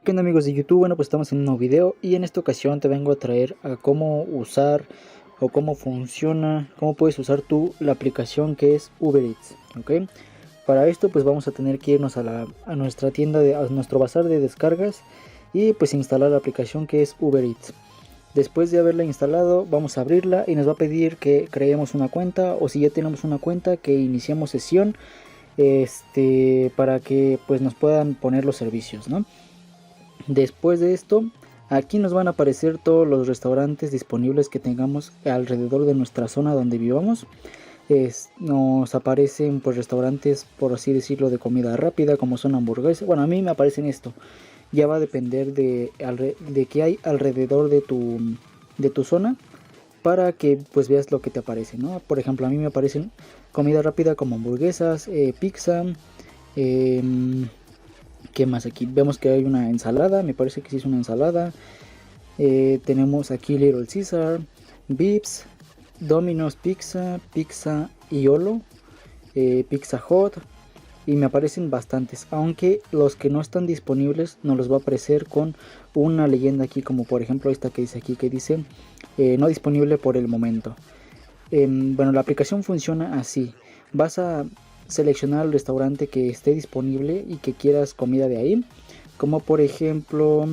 ¿Qué onda amigos de YouTube? Bueno, pues estamos en un nuevo video y en esta ocasión te vengo a traer a cómo usar o cómo funciona, cómo puedes usar tú la aplicación que es Uber Eats, ¿ok? Para esto pues vamos a tener que irnos a nuestra tienda, a nuestro bazar de descargas y pues instalar la aplicación que es Uber Eats. Después de haberla instalado vamos a abrirla y nos va a pedir que creemos una cuenta, o si ya tenemos una cuenta, que iniciemos sesión para que pues nos puedan poner los servicios, ¿no? Después de esto, aquí nos van a aparecer todos los restaurantes disponibles que tengamos alrededor de nuestra zona donde vivamos. Nos aparecen pues restaurantes, por así decirlo, de comida rápida, como son hamburguesas. Bueno, a mí me aparecen esto. Ya va a depender de qué hay alrededor de tu zona, para que pues veas lo que te aparece, ¿no? Por ejemplo, a mí me aparecen comida rápida como hamburguesas, pizza. ¿Qué más aquí? Vemos que hay una ensalada, me parece que sí es una ensalada. Tenemos aquí Little Caesar, Vips, Domino's Pizza, Pizza Iolo, Pizza Hut. Y me aparecen bastantes, aunque los que no están disponibles nos los va a aparecer con una leyenda aquí, como por ejemplo esta que dice aquí, que dice no disponible por el momento. Bueno, la aplicación funciona así. Vas a seleccionar el restaurante que esté disponible y que quieras comida de ahí, como por ejemplo,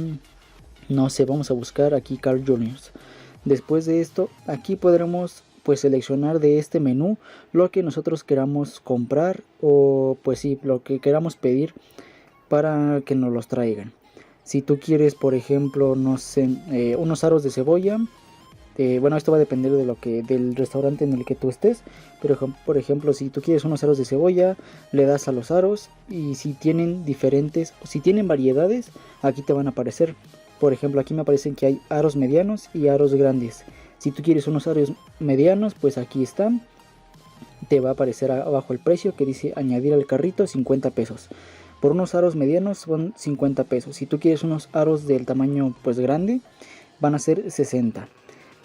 no sé, vamos a buscar aquí Carl Jr. Después de esto, aquí podremos pues seleccionar de este menú lo que nosotros queramos comprar, o pues sí, lo que queramos pedir para que nos los traigan. Si tú quieres, por ejemplo, no sé, unos aros de cebolla. Bueno, esto va a depender del restaurante en el que tú estés, pero por ejemplo, si tú quieres unos aros de cebolla, le das a los aros, y si tienen si tienen variedades, aquí te van a aparecer. Por ejemplo, aquí me aparecen que hay aros medianos y aros grandes. Si tú quieres unos aros medianos, pues aquí están. Te va a aparecer abajo el precio que dice añadir al carrito 50 pesos. Por unos aros medianos son 50 pesos. Si tú quieres unos aros del tamaño pues grande, van a ser 60.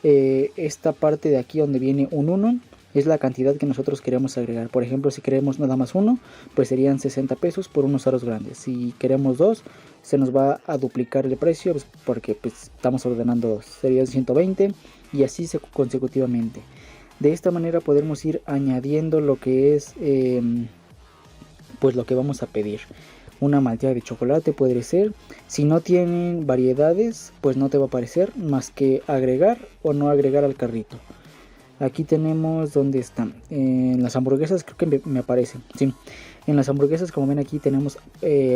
Esta parte de aquí donde viene un 1 es la cantidad que nosotros queremos agregar. Por ejemplo, si queremos nada más uno, pues serían 60 pesos por unos aros grandes. Si queremos dos, se nos va a duplicar el precio, pues, porque pues, estamos ordenando dos. Serían 120 y así consecutivamente. De esta manera podemos ir añadiendo lo que es pues lo que vamos a pedir. Una malteada de chocolate puede ser. Si no tienen variedades, pues no te va a aparecer más que agregar o no agregar al carrito. Aquí tenemos, ¿dónde están? En las hamburguesas creo que me aparecen. Sí, en las hamburguesas, como ven aquí, tenemos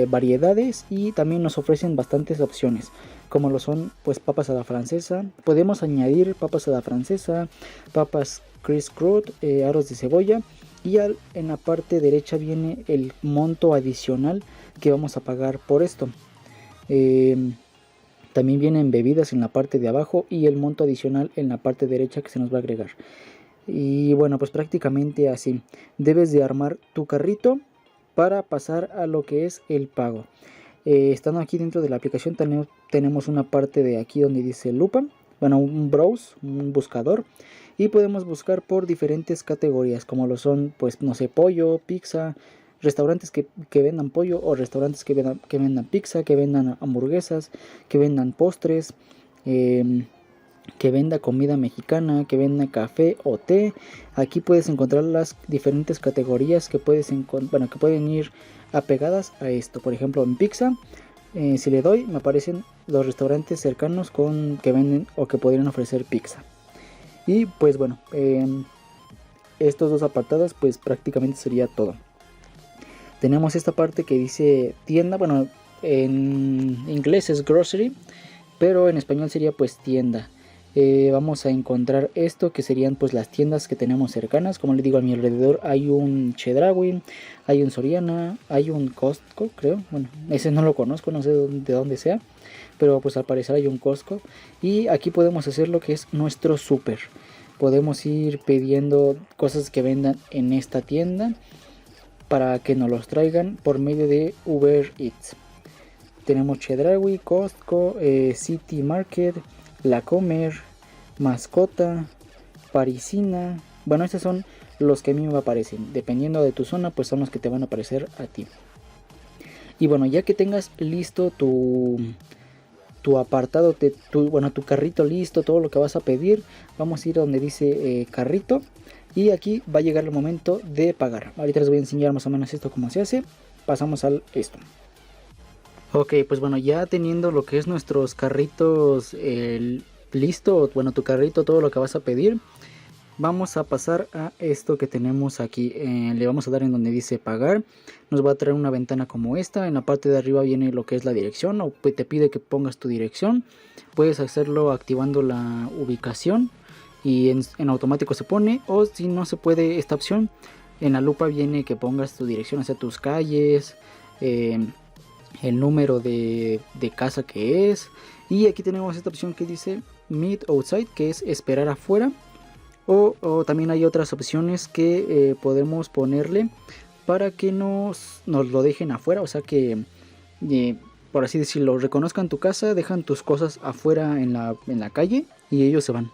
variedades, y también nos ofrecen bastantes opciones, como lo son pues papas a la francesa. Podemos añadir papas a la francesa, papas Chris Crud, aros de cebolla. Y en la parte derecha viene el monto adicional que vamos a pagar por esto. También vienen bebidas en la parte de abajo y el monto adicional en la parte derecha que se nos va a agregar. Y bueno, pues prácticamente así. Debes de armar tu carrito para pasar a lo que es el pago. Estando aquí dentro de la aplicación tenemos una parte de aquí donde dice lupa. Bueno, un browse, un buscador. Y podemos buscar por diferentes categorías, como lo son, pues, no sé, pollo, pizza, restaurantes que vendan pollo, o restaurantes que vendan pizza, que vendan hamburguesas, que vendan postres, que venda comida mexicana, que venda café o té. Aquí puedes encontrar las diferentes categorías que que pueden ir apegadas a esto. Por ejemplo, en pizza, si le doy, me aparecen los restaurantes cercanos que venden o que podrían ofrecer pizza. Y pues bueno, estos dos apartados pues prácticamente sería todo. Tenemos esta parte que dice tienda. Bueno, en inglés es grocery, pero en español sería pues tienda. Vamos a encontrar esto que serían pues las tiendas que tenemos cercanas. Como les digo, a mi alrededor hay un Chedraui, hay un Soriana, hay un Costco, creo. Bueno, ese no lo conozco, no sé de dónde sea, pero pues al parecer hay un Costco. Y aquí podemos hacer lo que es nuestro súper. Podemos ir pidiendo cosas que vendan en esta tienda para que nos los traigan por medio de Uber Eats. Tenemos Chedraui, Costco, City Market, La Comer, Mascota, Parisina. Bueno, estos son los que a mí me aparecen. Dependiendo de tu zona, pues son los que te van a aparecer a ti. Y bueno, ya que tengas listo tu apartado, tu carrito listo, todo lo que vas a pedir, vamos a ir a donde dice carrito. Y aquí va a llegar el momento de pagar. Ahorita les voy a enseñar más o menos esto cómo se hace. Pasamos al esto. Ok, pues bueno, ya teniendo lo que es nuestros carritos listo, bueno, tu carrito, todo lo que vas a pedir, vamos a pasar a esto que tenemos aquí. Le vamos a dar en donde dice pagar. Nos va a traer una ventana como esta. En la parte de arriba viene lo que es la dirección, o te pide que pongas tu dirección. Puedes hacerlo activando la ubicación y en automático se pone, o si no se puede esta opción, en la lupa viene que pongas tu dirección hacia tus calles, el número de casa que es. Y aquí tenemos esta opción que dice meet outside, que es esperar afuera. O también hay otras opciones que podemos ponerle para que nos lo dejen afuera. O sea que, por así decirlo, reconozcan tu casa, dejan tus cosas afuera en la calle y ellos se van.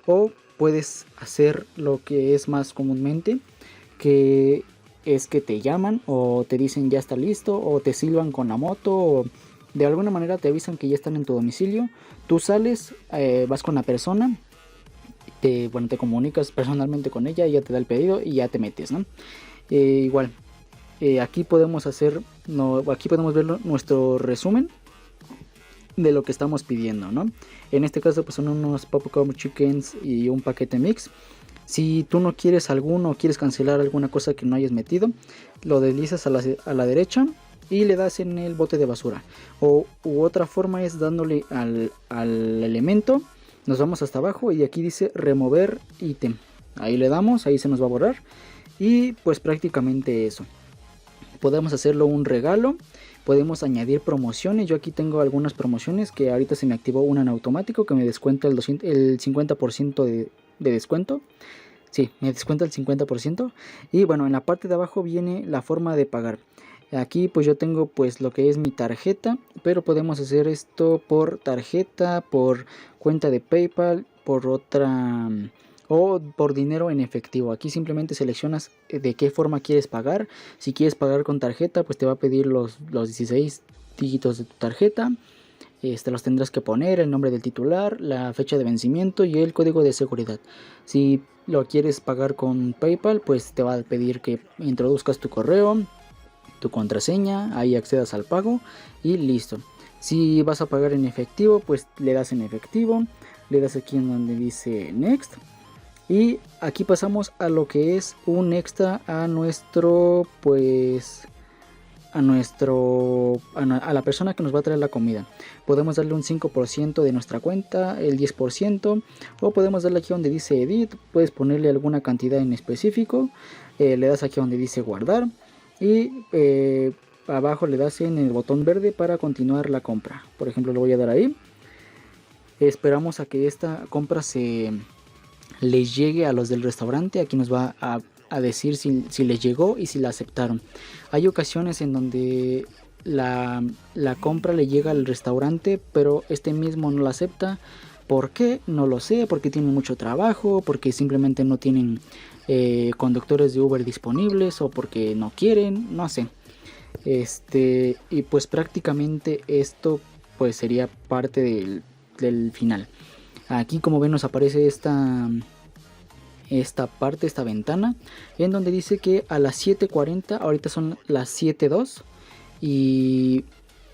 O puedes hacer lo que es más comúnmente, que es que te llaman o te dicen ya está listo, o te silban con la moto, o de alguna manera te avisan que ya están en tu domicilio. Tú sales, vas con la persona, te comunicas personalmente con ella, ella te da el pedido y ya te metes, ¿no? Igual, aquí podemos hacer, aquí podemos ver nuestro resumen de lo que estamos pidiendo, ¿no? En este caso pues son unos popcorn chickens y un paquete mix. Si tú no quieres alguno o quieres cancelar alguna cosa que no hayas metido, lo deslizas a la derecha y le das en el bote de basura. U otra forma es dándole al elemento. Nos vamos hasta abajo y aquí dice remover ítem. Ahí le damos, ahí se nos va a borrar. Y pues prácticamente eso. Podemos hacerlo un regalo. Podemos añadir promociones. Yo aquí tengo algunas promociones que ahorita se me activó una en automático que me descuenta el 50% de descuento. Sí, me descuenta el 50%. Y bueno, en la parte de abajo viene la forma de pagar. Aquí pues yo tengo pues lo que es mi tarjeta, pero podemos hacer esto por tarjeta, por cuenta de PayPal, por otra, o por dinero en efectivo. Aquí simplemente seleccionas de qué forma quieres pagar. Si quieres pagar con tarjeta, pues te va a pedir los 16 dígitos de tu tarjeta. Los tendrás que poner, el nombre del titular, la fecha de vencimiento y el código de seguridad. Si lo quieres pagar con PayPal, pues te va a pedir que introduzcas tu correo, tu contraseña, ahí accedas al pago y listo. Si vas a pagar en efectivo, pues le das en efectivo, le das aquí en donde dice next. Y aquí pasamos a lo que es un extra a nuestro, pues a la persona que nos va a traer la comida. Podemos darle un 5% de nuestra cuenta, el 10%, o podemos darle aquí donde dice edit, puedes ponerle alguna cantidad en específico, le das aquí donde dice guardar y abajo le das en el botón verde para continuar la compra. Por ejemplo, le voy a dar ahí. Esperamos a que esta compra les llegue a los del restaurante. Aquí nos va a decir si les llegó y si la aceptaron. Hay ocasiones en donde la compra le llega al restaurante, pero este mismo no la acepta. ¿Por qué? No lo sé, porque tienen mucho trabajo, porque simplemente no tienen conductores de Uber disponibles, o porque no quieren, no sé. Y pues prácticamente esto pues sería parte del final. Aquí, como ven, nos aparece esta parte, esta ventana, en donde dice que a las 7:40, ahorita son las 7:02, y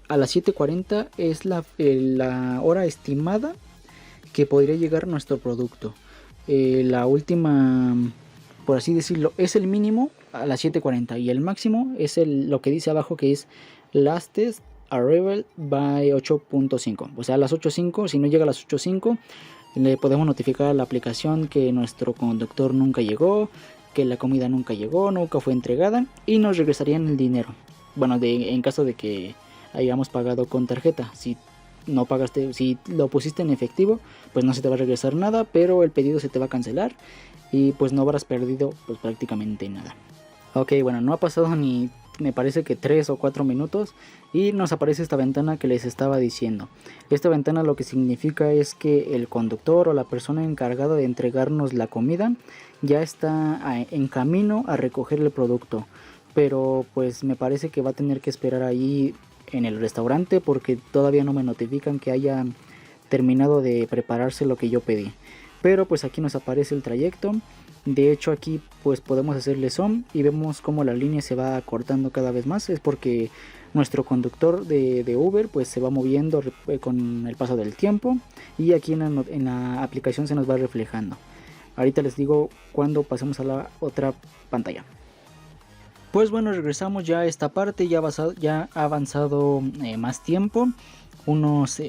a las 7:40 es la hora estimada que podría llegar nuestro producto. La última, por así decirlo, es el mínimo a las 7:40 y el máximo es lo que dice abajo, que es lastest arrival by 8:5, o sea, a las 8:05. Si no llega a las 8:05, le podemos notificar a la aplicación que nuestro conductor nunca llegó, que la comida nunca llegó, nunca fue entregada, y nos regresarían el dinero. Bueno, en caso de que hayamos pagado con tarjeta. Si no pagaste, si lo pusiste en efectivo, pues no se te va a regresar nada, pero el pedido se te va a cancelar y pues no habrás perdido pues prácticamente nada. Ok, bueno, no ha pasado ni, me parece que 3 o 4 minutos y nos aparece esta ventana que les estaba diciendo. Esta ventana lo que significa es que el conductor o la persona encargada de entregarnos la comida ya está en camino a recoger el producto. pero pues me parece que va a tener que esperar ahí en el restaurante porque todavía no me notifican que haya terminado de prepararse lo que yo pedí. Pero pues aquí nos aparece el trayecto. De hecho aquí pues podemos hacerle zoom y vemos como la línea se va cortando cada vez más. Es porque nuestro conductor de Uber pues se va moviendo con el paso del tiempo, y aquí en la aplicación se nos va reflejando. Ahorita les digo cuando pasemos a la otra pantalla. Pues bueno, regresamos ya a esta parte, ya ha avanzado más tiempo, unos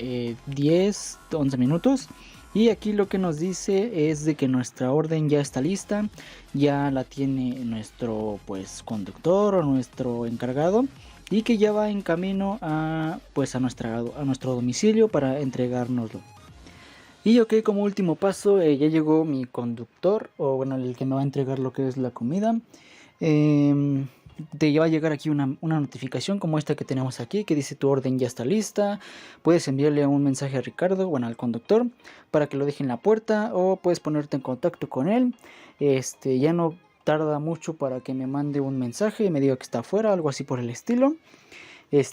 10, 11 minutos. Y aquí lo que nos dice es de que nuestra orden ya está lista, ya la tiene nuestro pues conductor o nuestro encargado, y que ya va en camino a pues a nuestro domicilio para entregárnoslo. Y ok, como último paso, ya llegó mi conductor, o bueno, el que me va a entregar lo que es la comida. Te va a llegar aquí una notificación como esta que tenemos aquí, que dice tu orden ya está lista. Puedes enviarle un mensaje a Ricardo, bueno, al conductor, para que lo deje en la puerta, o puedes ponerte en contacto con él. Ya no tarda mucho para que me mande un mensaje y me diga que está afuera, algo así por el estilo.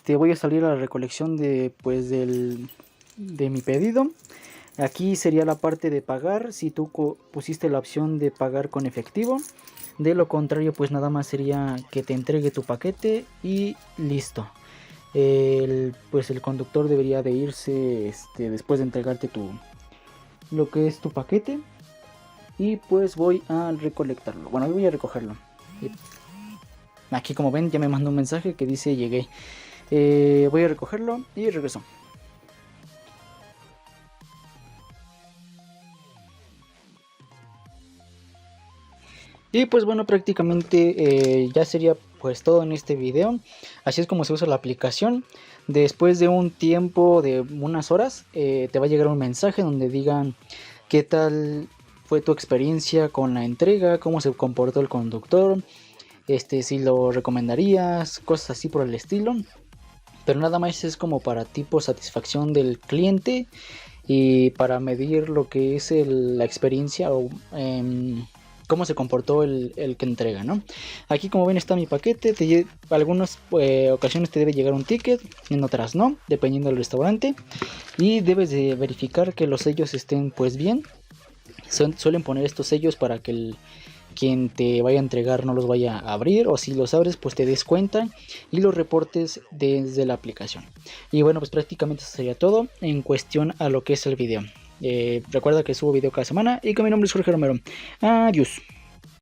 Voy a salir a la recolección de mi pedido. Aquí sería la parte de pagar, si tú pusiste la opción de pagar con efectivo. De lo contrario, pues nada más sería que te entregue tu paquete y listo. Pues el conductor debería de irse después de entregarte lo que es tu paquete. Y pues voy a recolectarlo. Bueno, voy a recogerlo. Aquí como ven ya me mandó un mensaje que dice llegué. Voy a recogerlo y regreso. Y pues bueno, prácticamente ya sería pues todo en este video. Así es como se usa la aplicación. Después de un tiempo de unas horas, te va a llegar un mensaje donde digan qué tal fue tu experiencia con la entrega, cómo se comportó el conductor, si lo recomendarías, cosas así por el estilo. Pero nada más es como para tipo satisfacción del cliente y para medir lo que es la experiencia o cómo se comportó el que entrega, ¿no? Aquí como ven está mi paquete. Algunas ocasiones te debe llegar un ticket, en otras no, dependiendo del restaurante. Y debes de verificar que los sellos estén pues bien. Suelen poner estos sellos para que quien te vaya a entregar no los vaya a abrir, o si los abres pues te des cuenta y los reportes desde la aplicación. Y bueno, pues prácticamente eso sería todo en cuestión a lo que es el video. Recuerda que subo video cada semana y que mi nombre es Jorge Romero. Adiós.